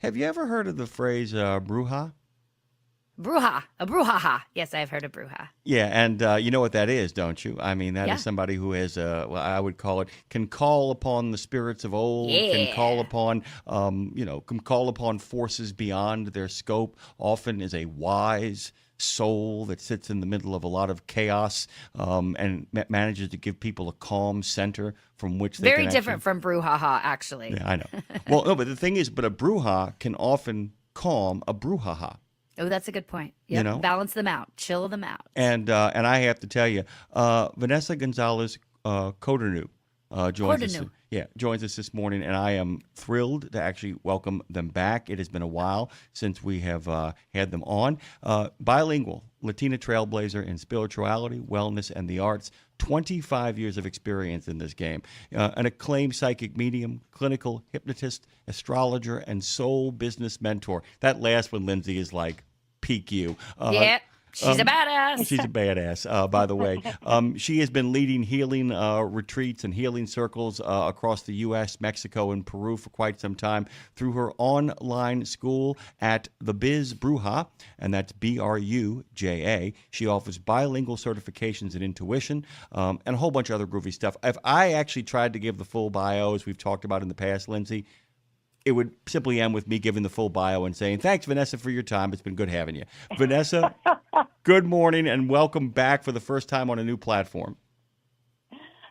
Have you ever heard of the phrase bruja? Bruja, a brujaha. Yes, I've heard of bruja. Yeah, and you know what that is, don't you? I mean, that is Yeah. somebody who has, well, I would call it, can call upon the spirits of old, can call Yeah. upon, can call upon forces beyond their scope. Often is a wise soul that sits in the middle of a lot of chaos and manages to give people a calm center from which they Very can actually. different from brujaha, actually. Yeah, I know. Well, no, but the thing is, but a bruja can often calm a brouhaha. Oh, that's a good point. You Yep. know, Balance them out. Chill them out. and I have to tell you, Vanessa Gonzalez Codorniu joins us. Cordonu. Yeah, joins us this morning, and I am thrilled to actually welcome them back. It has been a while since we have had them on. Bilingual, Latina trailblazer in spirituality, wellness, and the arts. 25 years of experience in this game. An acclaimed psychic medium, clinical hypnotist, astrologer, and soul business mentor. That last one, Lindsay, is like peak you. Yeah. She's a badass. She's a badass, by the way. She has been leading healing retreats and healing circles across the U.S., Mexico, and Peru for quite some time through her online school at the Biz Bruja, and that's Bruja. She offers bilingual certifications in intuition and a whole bunch of other groovy stuff. If I actually tried to give the full bio, as we've talked about in the past, Lindsay, it would simply end with me giving the full bio and saying, thanks, Vanessa, for your time. It's been good having you. Vanessa, good morning and welcome back for the first time on a new platform.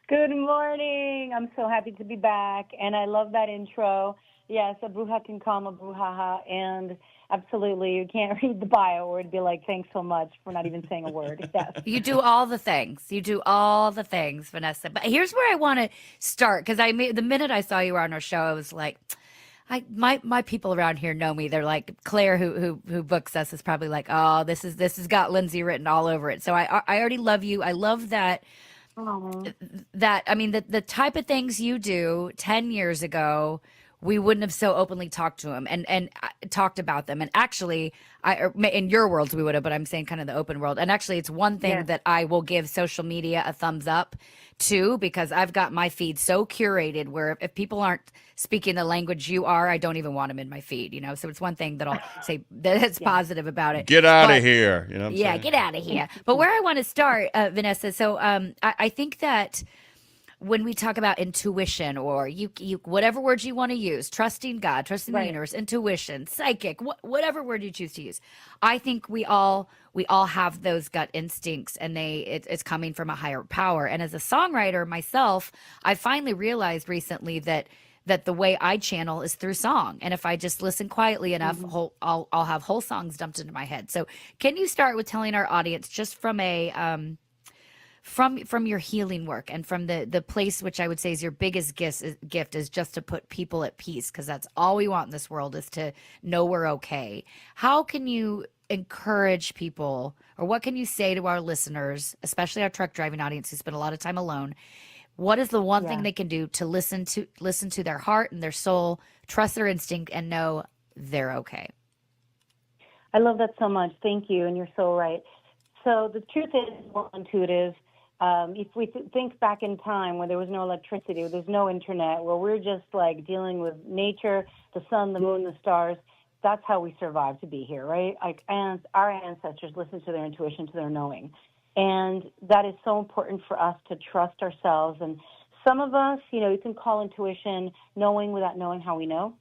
Good morning. I'm so happy to be back, and I love that intro. Yes, a bruja can calm a brujaha, and absolutely, you can't read the bio or it'd be like, thanks so much for not even saying a word. Yes. You do all the things. You do all the things, Vanessa. But here's where I want to start because the minute I saw you were on our show, I was like, my people around here know me. They're like Claire, who books us, is probably like, oh, this has got Lindsay written all over it. So I already love you. I love that. Oh, I mean the type of things you do 10 years ago, we wouldn't have so openly talked to them and talked about them. And actually, in your worlds we would have, but I'm saying kind of the open world. And actually, it's one thing yes. that I will give social media a thumbs up to because I've got my feed so curated where if people aren't speaking the language you are, I don't even want them in my feed. So it's one thing that I'll say that's Yeah. positive about it. Get out of But here. You know what I'm yeah, saying? get out of here. But where I want to start, Vanessa. So I think that when we talk about intuition or you whatever words you want to use, trusting God, trusting the Right. universe, intuition, psychic, whatever word you choose to use, I think we all have those gut instincts, and it's coming from a higher power. And as a songwriter myself, I finally realized recently that the way I channel is through song, and if I just listen quietly enough, Mhm. I'll have whole songs dumped into my head. So, can you start with telling our audience just from a from your healing work and from the place which I would say is your biggest gift is just to put people at peace because that's all we want in this world is to know we're okay. How can you encourage people or what can you say to our listeners, especially our truck driving audience who spend a lot of time alone? What is the one thing Yeah. they can do to listen to their heart and their soul, trust their instinct and know they're okay? I love that so much. Thank you, and you're so right. So the truth is, we're intuitive. If we think back in time when there was no electricity, there's no internet, where we're just like dealing with nature, the sun, the moon, the stars, that's how we survived to be here, right? Like, and our ancestors listened to their intuition, to their knowing. And that is so important for us to trust ourselves. And some of us, you can call intuition knowing without knowing how we know.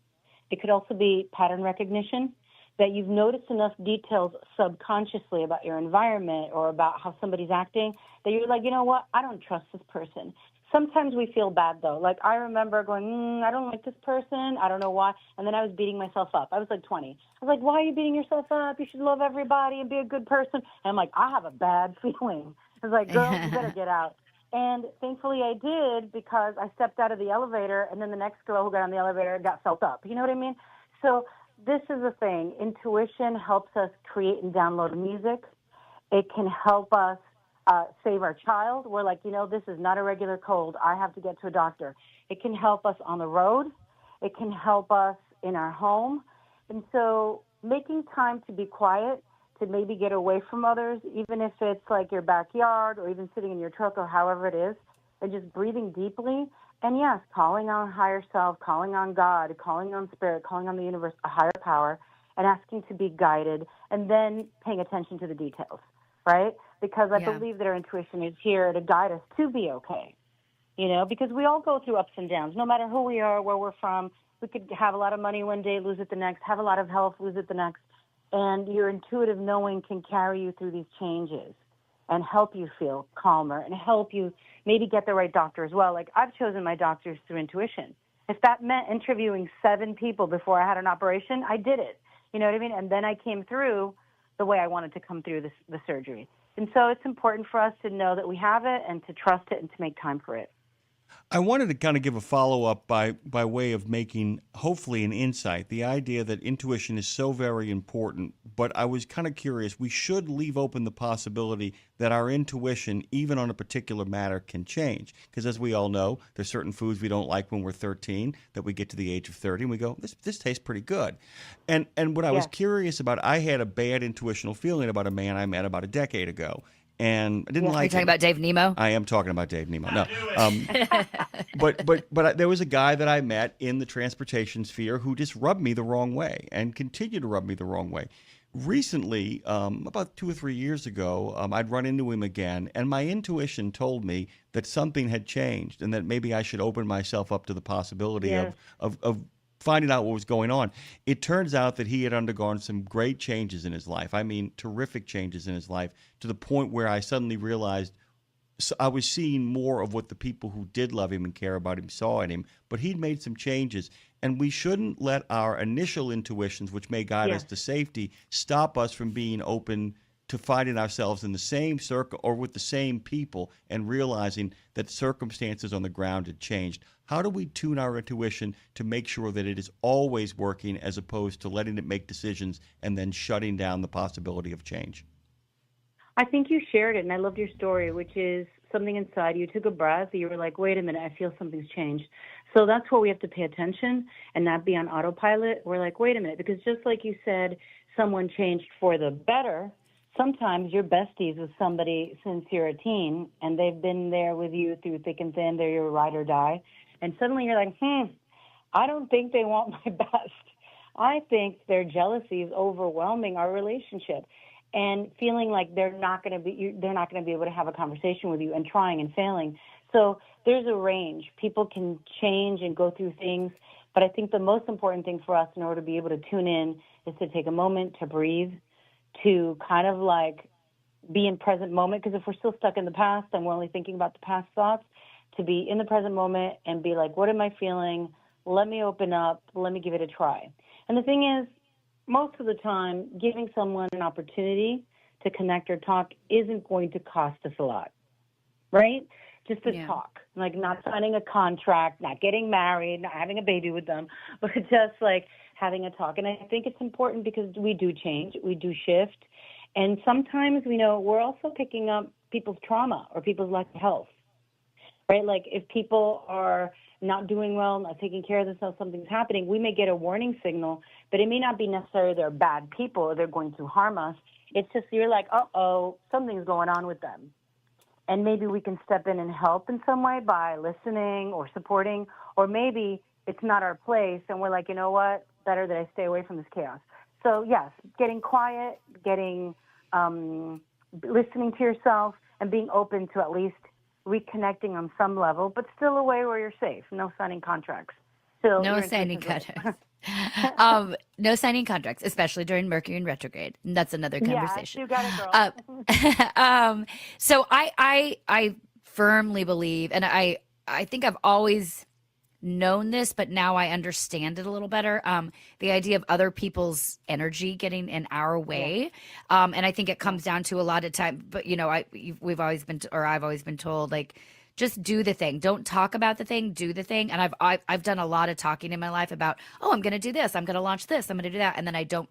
It could also be pattern recognition, that you've noticed enough details subconsciously about your environment or about how somebody's acting that you're like, you know what, I don't trust this person. Sometimes we feel bad, though. Like, I remember going, I don't like this person. I don't know why. And then I was beating myself up. I was like 20. I was like, why are you beating yourself up? You should love everybody and be a good person. And I'm like, I have a bad feeling. I was like, girl, you better get out. And thankfully I did, because I stepped out of the elevator, and then the next girl who got on the elevator got felt up. You know what I mean? So this is the thing. Intuition helps us create and download music. It can help us save our child. We're like, this is not a regular cold. I have to get to a doctor. It can help us on the road. It can help us in our home. And so making time to be quiet, to maybe get away from others, even if it's like your backyard or even sitting in your truck or however it is, and just breathing deeply And yes, calling on higher self, calling on God, calling on spirit, calling on the universe, a higher power, and asking to be guided, and then paying attention to the details, right? Because I Yeah. believe that our intuition is here to guide us to be okay, because we all go through ups and downs, no matter who we are, where we're from. We could have a lot of money one day, lose it the next, have a lot of health, lose it the next. And your intuitive knowing can carry you through these changes and help you feel calmer and help you maybe get the right doctor as well. Like, I've chosen my doctors through intuition. If that meant interviewing 7 people before I had an operation, I did it. You know what I mean? And then I came through the way I wanted to come through the surgery. And so it's important for us to know that we have it and to trust it and to make time for it. I wanted to kind of give a follow-up by way of making, hopefully, an insight, the idea that intuition is so very important, but I was kind of curious. We should leave open the possibility that our intuition, even on a particular matter, can change. Because as we all know, there's certain foods we don't like when we're 13, that we get to the age of 30, and we go, this tastes pretty good. And what I was curious about, I had a bad intuitional feeling about a man I met about a decade ago. And I didn't like. Are you talking about Dave Nemo? I am talking about Dave Nemo. No, but there was a guy that I met in the transportation sphere who just rubbed me the wrong way and continued to rub me the wrong way. Recently, about 2 or 3 years ago, I'd run into him again, and my intuition told me that something had changed and that maybe I should open myself up to the possibility of finding out what was going on. It turns out that he had undergone some great changes in his life. I mean, terrific changes in his life, to the point where I suddenly realized I was seeing more of what the people who did love him and care about him saw in him. But he'd made some changes, and we shouldn't let our initial intuitions, which may guide us to safety, stop us from being open to finding ourselves in the same circle or with the same people and realizing that circumstances on the ground had changed. How do we tune our intuition to make sure that it is always working, as opposed to letting it make decisions and then shutting down the possibility of change? I think you shared it, and I loved your story, which is something inside you took a breath. You were like, wait a minute, I feel something's changed. So that's where we have to pay attention and not be on autopilot. We're like, wait a minute, because just like you said, someone changed for the better. Sometimes you're besties with somebody since you're a teen, and they've been there with you through thick and thin. They're your ride or die. And suddenly you're like, I don't think they want my best. I think their jealousy is overwhelming our relationship, and feeling like they're not going to be able to have a conversation with you, and trying and failing. So there's a range. People can change and go through things, but I think the most important thing for us in order to be able to tune in is to take a moment to breathe, to kind of like be in present moment. Because if we're still stuck in the past and we're only thinking about the past thoughts, to be in the present moment and be like, what am I feeling? Let me open up. Let me give it a try. And the thing is, most of the time, giving someone an opportunity to connect or talk isn't going to cost us a lot, right? Just to talk, like not signing a contract, not getting married, not having a baby with them, but just like having a talk. And I think it's important because we do change, we do shift. And sometimes, we're also picking up people's trauma or people's lack of health, right? Like if people are not doing well, not taking care of themselves, something's happening, we may get a warning signal, but it may not be necessarily they're bad people or they're going to harm us. It's just you're like, uh-oh, something's going on with them. And maybe we can step in and help in some way by listening or supporting, or maybe it's not our place and we're like, you know what, better that I stay away from this chaos. So yes, getting quiet, listening to yourself and being open to at least reconnecting on some level, but still a way where you're safe. No signing contracts. Still, no signing contracts. No signing contracts, especially during Mercury in retrograde. And that's another conversation. Yeah, you got it, girl. So I firmly believe, and I think I've always known this, but now I understand it a little better. The idea of other people's energy getting in our way. And I think it comes down to a lot of time, but I've always been told, like, just do the thing. Don't talk about the thing, do the thing. And I've done a lot of talking in my life about, I'm going to do this. I'm going to launch this. I'm going to do that. And then I don't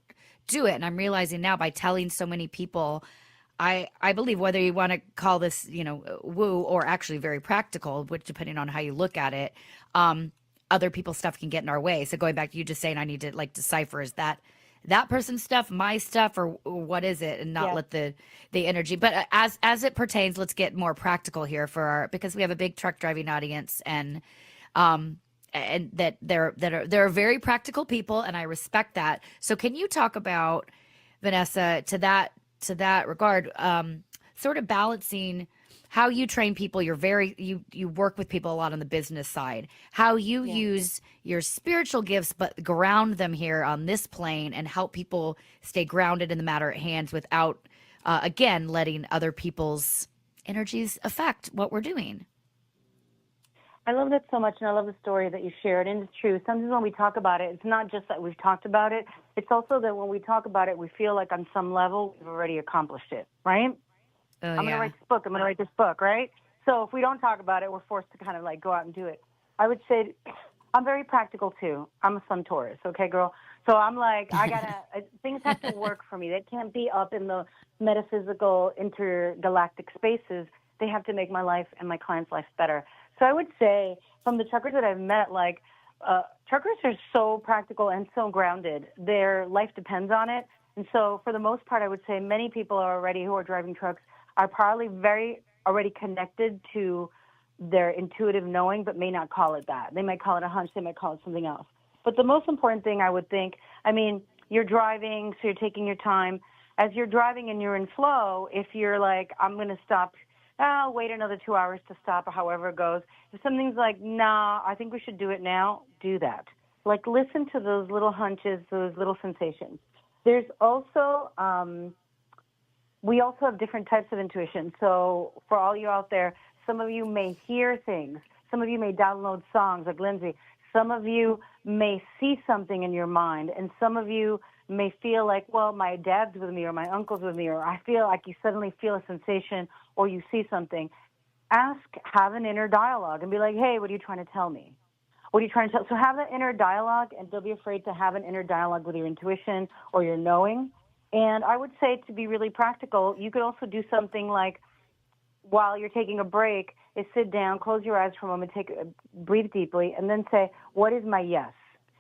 do it. And I'm realizing now, by telling so many people, I believe, whether you want to call this, woo, or actually very practical, which depending on how you look at it, other people's stuff can get in our way. So going back to you just saying, I need to like decipher, is that person's stuff, my stuff, or what is it, and not let the energy. But as it pertains, let's get more practical here because we have a big truck driving audience, and and that they're very practical people, and I respect that. So can you talk about, Vanessa, to that regard, sort of balancing how you train people? You work with people a lot on the business side, how you use your spiritual gifts but ground them here on this plane and help people stay grounded in the matter at hand without again letting other people's energies affect what we're doing. I love that so much, and I love the story that you shared. And it's true. Sometimes when we talk about it, it's not just that we've talked about it. It's also that when we talk about it, we feel like on some level we've already accomplished it, right? I'm going to write this book. I'm going to write this book, right? So if we don't talk about it, we're forced to kind of like go out and do it. I would say I'm very practical too. I'm a Sun Taurus, okay, girl? So I'm like, things have to work for me. They can't be up in the metaphysical intergalactic spaces. They have to make my life and my clients' life better. So I would say from the truckers that I've met, like truckers are so practical and so grounded. Their life depends on it. And so for the most part, I would say many people who are driving trucks are probably very already connected to their intuitive knowing, but may not call it that. They might call it a hunch. They might call it something else. But the most important thing I would think, I mean, you're driving, so you're taking your time. As you're driving and you're in flow, if you're like, I'm going to stop, I'll wait another 2 hours to stop, or however it goes. If something's like, nah, I think we should do it now, do that. Like, listen to those little hunches, those little sensations. There's also, we also have different types of intuition. So for all you out there, some of you may hear things. Some of you may download songs like Lindsay. Some of you may see something in your mind. And some of you may feel like, well, my dad's with me or my uncle's with me, or I feel like you suddenly feel a sensation or you see something. Have an inner dialogue and be like, hey, what are you trying to tell me? What are you trying to tell? So have that inner dialogue, and don't be afraid to have an inner dialogue with your intuition or your knowing. And I would say, to be really practical, you could also do something like, while you're taking a break, is sit down, close your eyes for a moment, breathe deeply, and then say, what is my yes?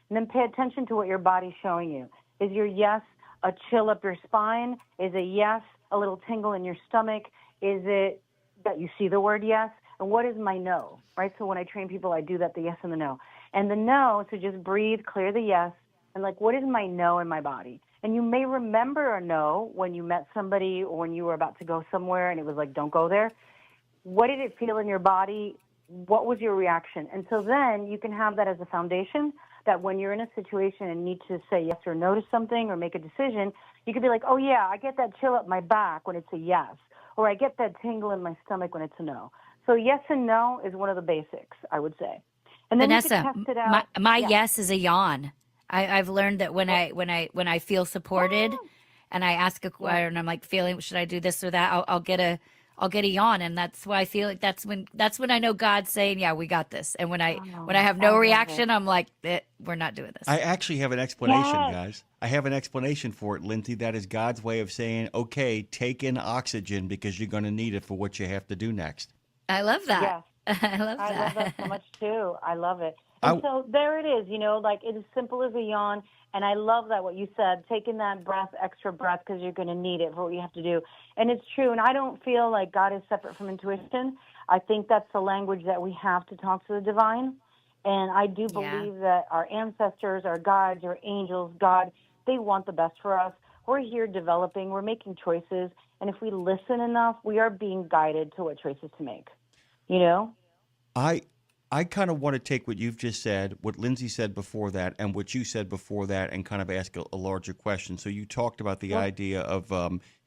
And then pay attention to what your body's showing you. Is your yes a chill up your spine? Is a yes a little tingle in your stomach? Is it that you see the word yes? And what is my no, right? So when I train people, I do that, the yes and the no. And the no, so just breathe, clear the yes, and like, what is my no in my body? And you may remember a no when you met somebody or when you were about to go somewhere and it was like, don't go there. What did it feel in your body? What was your reaction? And so then you can have that as a foundation, that when you're in a situation and need to say yes or no to something or make a decision, you could be like, oh yeah, I get that chill up my back when it's a yes, or I get that tingle in my stomach when it's a no. So yes and no is one of the basics, I would say. And then Vanessa, you can test it out. my yes is a yawn. I've learned that when I feel supported, and I ask a question, and I'm like feeling, should I do this or that? I'll get a yawn, and that's why I feel like that's when I know God's saying, yeah, we got this. And when I have no reaction, I'm like, we're not doing this. I actually have an explanation, guys. I have an explanation for it, Lindsay. That is God's way of saying, okay, take in oxygen because you're going to need it for what you have to do next. I love that. Yes. I love that. I love that so much too. I love it. And so there it is, like it's as simple as a yawn. And I love that what you said, taking that extra breath, because you're going to need it for what you have to do. And it's true. And I don't feel like God is separate from intuition. I think that's the language that we have to talk to the divine. And I do believe that our ancestors, our guides, our angels, God, they want the best for us. We're here developing. We're making choices. And if we listen enough, we are being guided to what choices to make. I kind of want to take what you've just said, what Lindsay said before that, and what you said before that, and kind of ask a larger question. So you talked about the idea of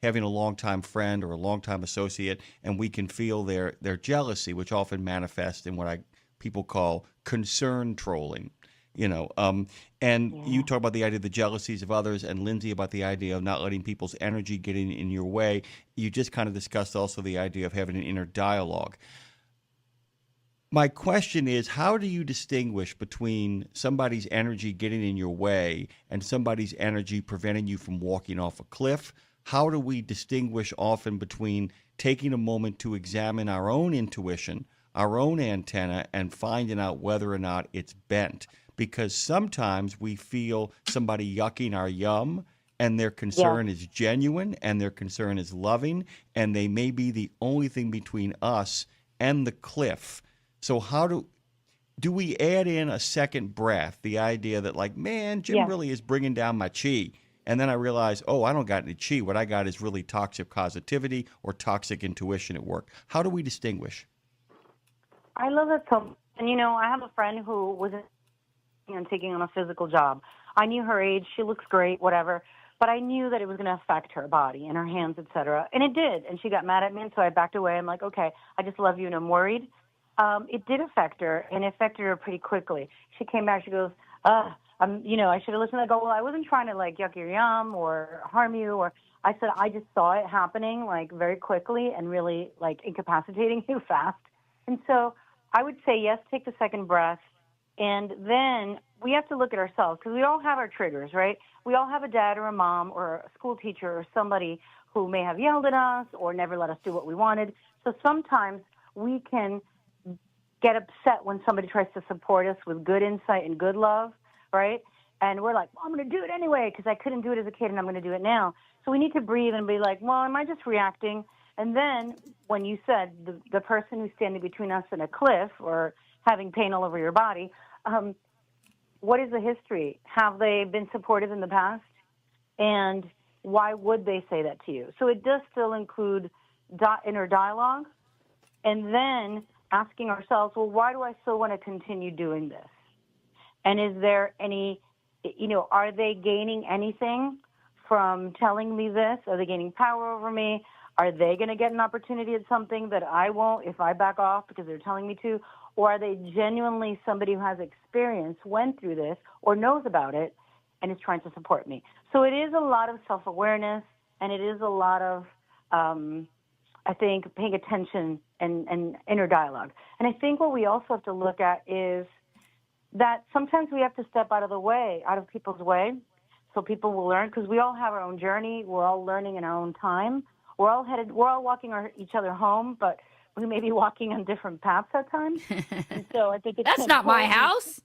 having a longtime friend or a longtime associate, and we can feel their jealousy, which often manifests in what people call concern trolling. You talk about the idea of the jealousies of others, and Lindsay about the idea of not letting people's energy get in your way. You just kind of discussed also the idea of having an inner dialogue. My question is, how do you distinguish between somebody's energy getting in your way and somebody's energy preventing you from walking off a cliff? How do we distinguish often between taking a moment to examine our own intuition, our own antenna, and finding out whether or not it's bent? Because sometimes we feel somebody yucking our yum, and their concern is genuine, and their concern is loving, and they may be the only thing between us and the cliff. So how do we add in a second breath? The idea that like, man, Jim Yeah. really is bringing down my chi. And then I realize, oh, I don't got any chi. What I got is really toxic positivity or toxic intuition at work. How do we distinguish? I love that so much. And, I have a friend who was taking on a physical job. I knew her age. She looks great, whatever. But I knew that it was going to affect her body and her hands, et cetera. And it did. And she got mad at me, and so I backed away. I'm like, okay, I just love you, and I'm worried. It did affect her, and it affected her pretty quickly. She came back. She goes, I should have listened. I go, well, I wasn't trying to, like, yuck your yum or harm you. Or I said, I just saw it happening, like, very quickly and really, like, incapacitating you fast. And so I would say, yes, take the second breath. And then we have to look at ourselves because we all have our triggers, right? We all have a dad or a mom or a school teacher or somebody who may have yelled at us or never let us do what we wanted. So sometimes we can get upset when somebody tries to support us with good insight and good love, right? And we're like, well, I'm going to do it anyway because I couldn't do it as a kid and I'm going to do it now. So we need to breathe and be like, well, am I just reacting? And then when you said the person who's standing between us and a cliff or having pain all over your body, what is the history? Have they been supportive in the past? And why would they say that to you? So it does still include inner dialogue. And then asking ourselves, well, why do I still want to continue doing this? And is there any, are they gaining anything from telling me this? Are they gaining power over me? Are they going to get an opportunity at something that I won't if I back off because they're telling me to? Or are they genuinely somebody who has experience, went through this, or knows about it, and is trying to support me? So it is a lot of self-awareness, and it is a lot of, I think, paying attention and inner dialogue. And I think what we also have to look at is that sometimes we have to step out of people's way, so people will learn, because we all have our own journey. We're all learning in our own time. We're all walking each other home, but we may be walking on different paths at times. And so I think it's That's not my house.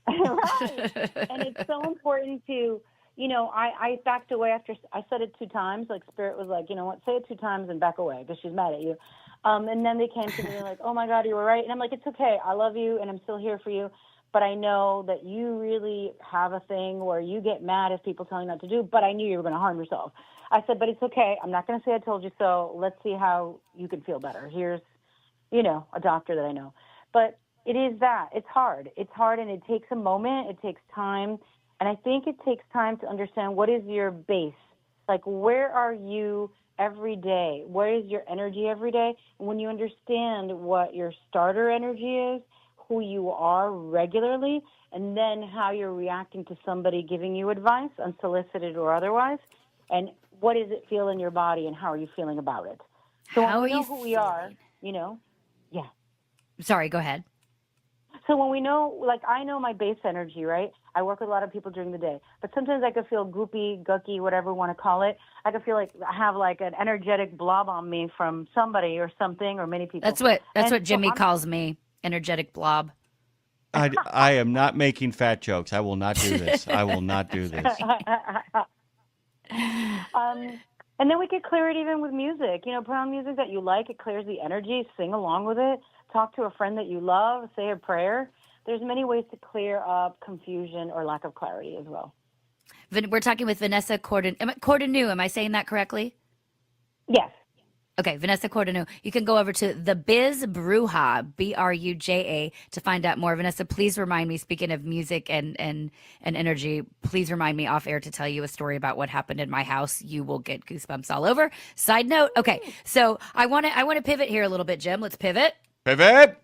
Right. And it's so important to, I backed away after I said it 2 times. Like Spirit was like, you know what, say it 2 times and back away because she's mad at you. And then they came to me like, oh my God, you were right. And I'm like, it's okay. I love you and I'm still here for you. But I know that you really have a thing where you get mad if people tell you not to do, but I knew you were going to harm yourself. I said, but it's okay. I'm not going to say I told you so. Let's see how you can feel better. Here's, a doctor that I know. But it is that. It's hard. It's hard, and it takes a moment. It takes time. And I think it takes time to understand what is your base. Like, where are you every day? Where is your energy every day? And when you understand what your starter energy is, who you are regularly, and then how you're reacting to somebody giving you advice, unsolicited or otherwise, and what does it feel in your body, and how are you feeling about it? So How when we are know you who we are, yeah. Sorry, go ahead. So when we know, like I know my base energy, right? I work with a lot of people during the day, but sometimes I could feel goopy, gucky, whatever you want to call it. I could feel like I have like an energetic blob on me from somebody or something or many people. That's what Jimmy calls me, energetic blob. I am not making fat jokes. I will not do this. I will not do this. And then we could clear it even with music. Put on music that you like. It clears the energy. Sing along with it. Talk to a friend that you love. Say a prayer. There's many ways to clear up confusion or lack of clarity as well. We're talking with Vanessa Codorniu. Am I saying that correctly? Yes. Okay, Vanessa Codorniu. You can go over to the Biz Bruja, Bruja, to find out more. Vanessa, please remind me, speaking of music and energy, please remind me off air to tell you a story about what happened in my house. You will get goosebumps all over. Side note. Okay, so I want to pivot here a little bit, Jim. Let's pivot. Pivot.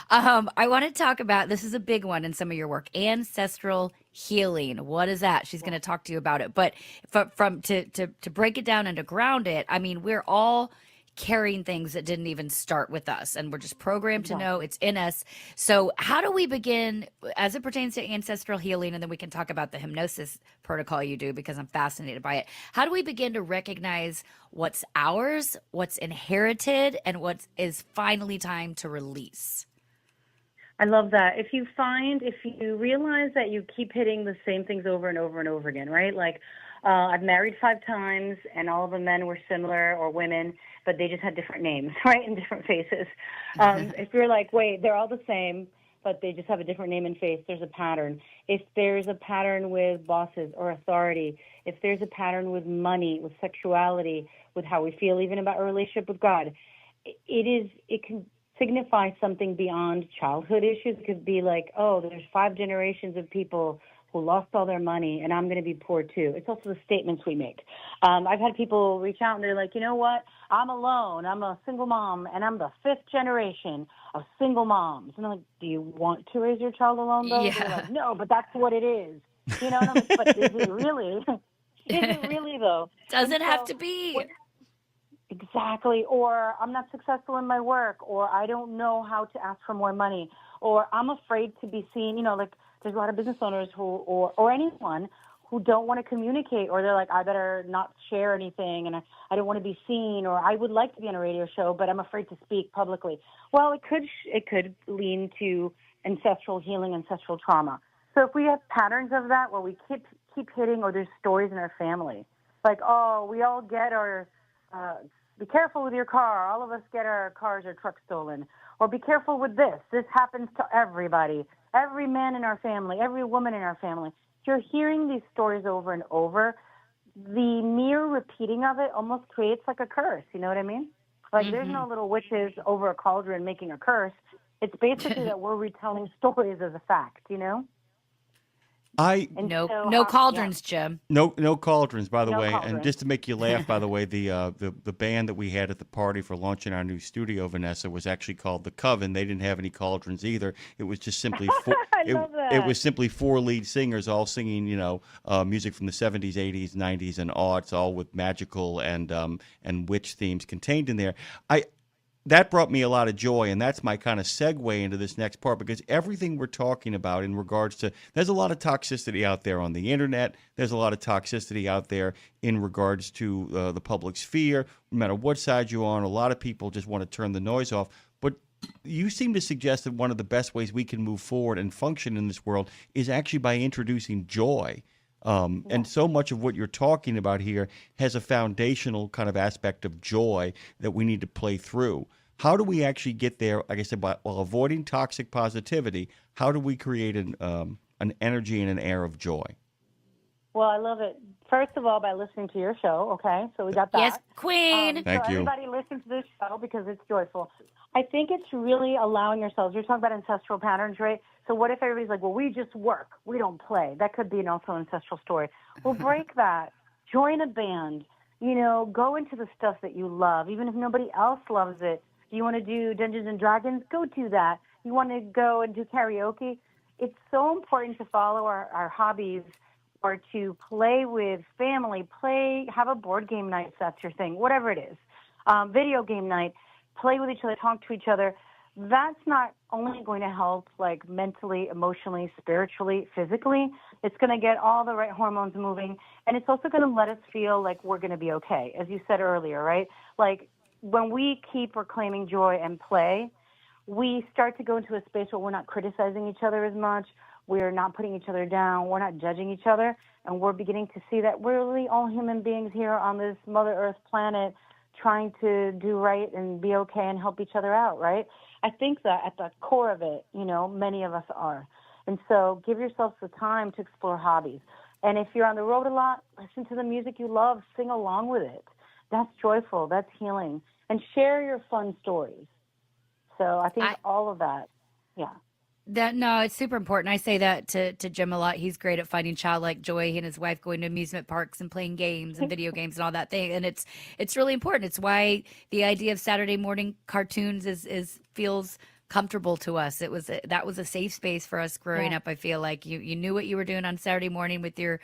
I want to talk about, this is a big one in some of your work, ancestral healing. What is that? She's going to talk to you about it. But to break it down and to ground it, I mean, we're all carrying things that didn't even start with us, and we're just programmed to know it's in us. So how do we begin as it pertains to ancestral healing? And then we can talk about the hypnosis protocol you do, because I'm fascinated by it. How do we begin to recognize what's ours, what's inherited, and what is finally time to release? I love that. If you realize that you keep hitting the same things over and over and over again, right? Like, I've married 5 times, and all of the men were similar, or women, but they just had different names, right, and different faces. If you're like, wait, they're all the same, but they just have a different name and face, there's a pattern. If there's a pattern with bosses or authority, if there's a pattern with money, with sexuality, with how we feel even about our relationship with God, it can signify something beyond childhood issues. It could be like, oh, there's 5 generations of people who lost all their money, and I'm going to be poor too. It's also the statements we make. I've had people reach out, and they're like, you know what? I'm alone. I'm a single mom, and I'm the 5th generation of single moms. And I'm like, do you want to raise your child alone, though? Yeah. They're like, no, but that's what it is. You know, and I'm like, but is it really? Is it really, though? Doesn't have to be. Exactly. Or I'm not successful in my work, or I don't know how to ask for more money, or I'm afraid to be seen. You know, like there's a lot of business owners who, or anyone who don't want to communicate, or they're like, I better not share anything, and I don't want to be seen, or I would like to be on a radio show, but I'm afraid to speak publicly. Well, it could lean to ancestral healing, ancestral trauma. So if we have patterns of that where we keep hitting, or there's stories in our family, like, oh, we all get our be careful with your car. All of us get our cars or trucks stolen. Or be careful with this. This happens to everybody. Every man in our family, every woman in our family. If you're hearing these stories over and over, the mere repeating of it almost creates like a curse. You know what I mean? Like there's no little witches over a cauldron making a curse. It's basically that we're retelling stories as a fact, you know? No cauldrons, Jim. No cauldrons, by the No way. And cauldrons. just to make you laugh, by the way, the band that we had at the party for launching our new studio, Vanessa, was actually called The Coven. They didn't have any cauldrons either. It was just simply love that. it was simply 4 lead singers all singing, music from the 70s, 80s, 90s, and aughts, all with magical and witch themes contained in there. That brought me a lot of joy, and that's my kind of segue into this next part, because everything we're talking about in regards to, there's a lot of toxicity out there on the internet. There's a lot of toxicity out there in regards to the public sphere. No matter what side you're on, a lot of people just want to turn the noise off. But you seem to suggest that one of the best ways we can move forward and function in this world is actually by introducing joy. And so much of what you're talking about here has a foundational kind of aspect of joy that we need to play through. How do we actually get there, like I said, while avoiding toxic positivity? How do we create an energy and an air of joy? Well, I love it. First of all, by listening to your show, okay? So we got that. Yes, Queen. Thank you. Everybody listen to this show because it's joyful. I think it's really allowing yourselves. You're talking about ancestral patterns, right? So what if everybody's like, well, we just work. We don't play. That could be also an ancestral story. Well, break that. Join a band. Go into the stuff that you love, even if nobody else loves it. You want to do Dungeons and Dragons? Go do that. You want to go and do karaoke? It's so important to follow our hobbies, or to play with family, have a board game night if that's your thing, whatever it is. Video game night, play with each other, talk to each other. That's not only going to help like mentally, emotionally, spiritually, physically. It's going to get all the right hormones moving, and it's also going to let us feel like we're going to be okay, as you said earlier, right? Like when we keep reclaiming joy and play, we start to go into a space where we're not criticizing each other as much. We're not putting each other down. We're not judging each other. And we're beginning to see that we're really all human beings here on this Mother Earth planet trying to do right and be okay and help each other out, right? I think that at the core of it, many of us are. And so give yourself the time to explore hobbies. And if you're on the road a lot, listen to the music you love. Sing along with it. That's joyful. That's healing. And share your fun stories. So I think all of that, yeah. It's super important. I say that to Jim a lot. He's great at finding childlike joy. He and his wife going to amusement parks and playing games and video games and all that thing. And it's really important. It's why the idea of Saturday morning cartoons feels comfortable to us. That was a safe space for us growing up. I feel like you knew what you were doing on Saturday morning with your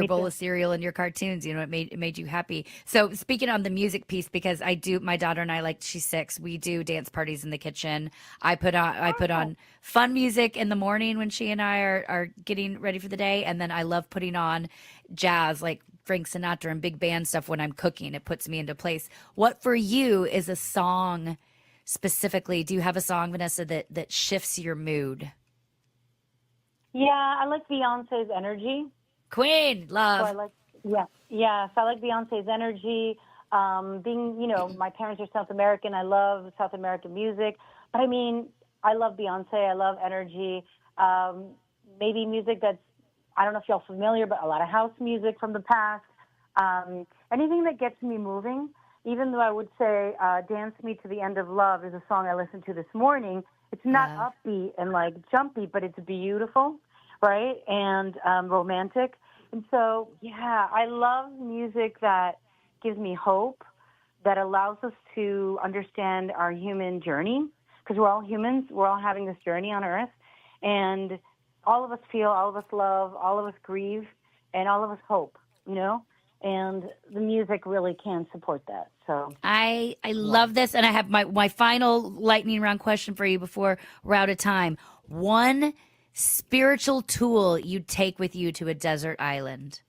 bowl of cereal and your cartoons. It made you happy. So speaking on the music piece, because my daughter and I, she's 6, we do dance parties in the kitchen. I put on fun music in the morning when she and I are getting ready for the day, and then I love putting on jazz, like Frank Sinatra and big band stuff when I'm cooking. It puts me into place. What for you is a song specifically? Do you have a song, Vanessa, that shifts your mood? Yeah, I like Beyonce's Energy. Queen, love. So I like Beyonce's energy. My parents are South American. I love South American music. But I mean, I love Beyonce. I love energy. Maybe music that's, I don't know if y'all familiar, but a lot of house music from the past. Anything that gets me moving, even though I would say Dance Me to the End of Love is a song I listened to this morning. It's not upbeat and like jumpy, but it's beautiful, right? And romantic. And so, yeah, I love music that gives me hope, that allows us to understand our human journey, because we're all humans. We're all having this journey on Earth. And all of us feel, all of us love, all of us grieve, and all of us hope, you know? And the music really can support that. So I love this, and I have my final lightning round question for you before we're out of time. One spiritual tool you take with you to a desert island.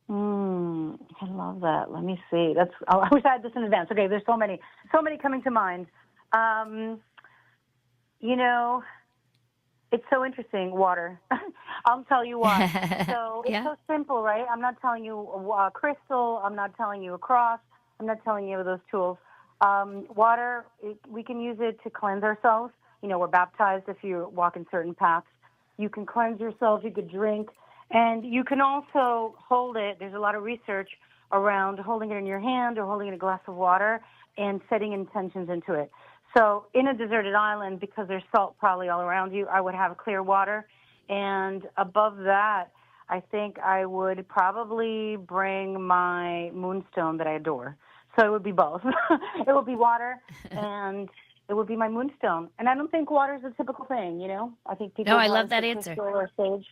I love that. Let me see. I wish I had this in advance. Okay, there's so many coming to mind. You know, it's so interesting. Water. I'll tell you why. So it's so simple, right? I'm not telling you a crystal. I'm not telling you a cross. I'm not telling you those tools. Water, we can use it to cleanse ourselves. You know, we're baptized if you walk in certain paths. You can cleanse yourself. You could drink. And you can also hold it. There's a lot of research around holding it in your hand or holding it in a glass of water and setting intentions into it. So in a deserted island, because there's salt probably all around you, I would have clear water. And above that, I think I would probably bring my moonstone that I adore. So it would be both. It would be water and it would be my moonstone. And I don't think water is a typical thing, you know? I think people... No, I love that answer. Or sage.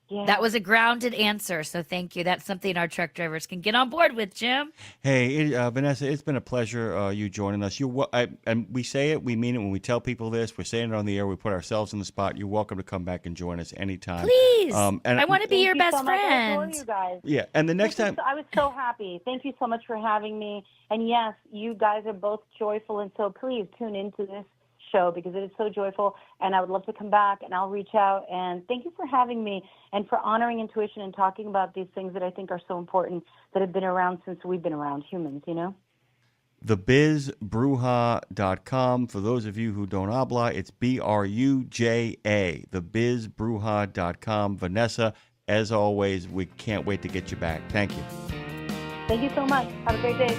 Yeah. That was a grounded answer, so thank you. That's something our truck drivers can get on board with, Jim. Hey, Vanessa, it's been a pleasure you joining us. And we say it, we mean it when we tell people this. We're saying it on the air. We put ourselves in the spot. You're welcome to come back and join us anytime. Please. And I want to be your best so much. I friend. adore you guys. Yeah, and the next time... I was so happy. Thank you so much for having me. And yes, you guys are both joyful, and so please tune into this show because it is so joyful, and I would love to come back, and I'll reach out. And thank you for having me and for honoring intuition and talking about these things that I think are so important that have been around since we've been around, humans, you know? TheBizBruja.com. For those of you who don't habla, it's BRUJA. TheBizBruja.com. Vanessa, as always, we can't wait to get you back. Thank you. Thank you so much. Have a great day.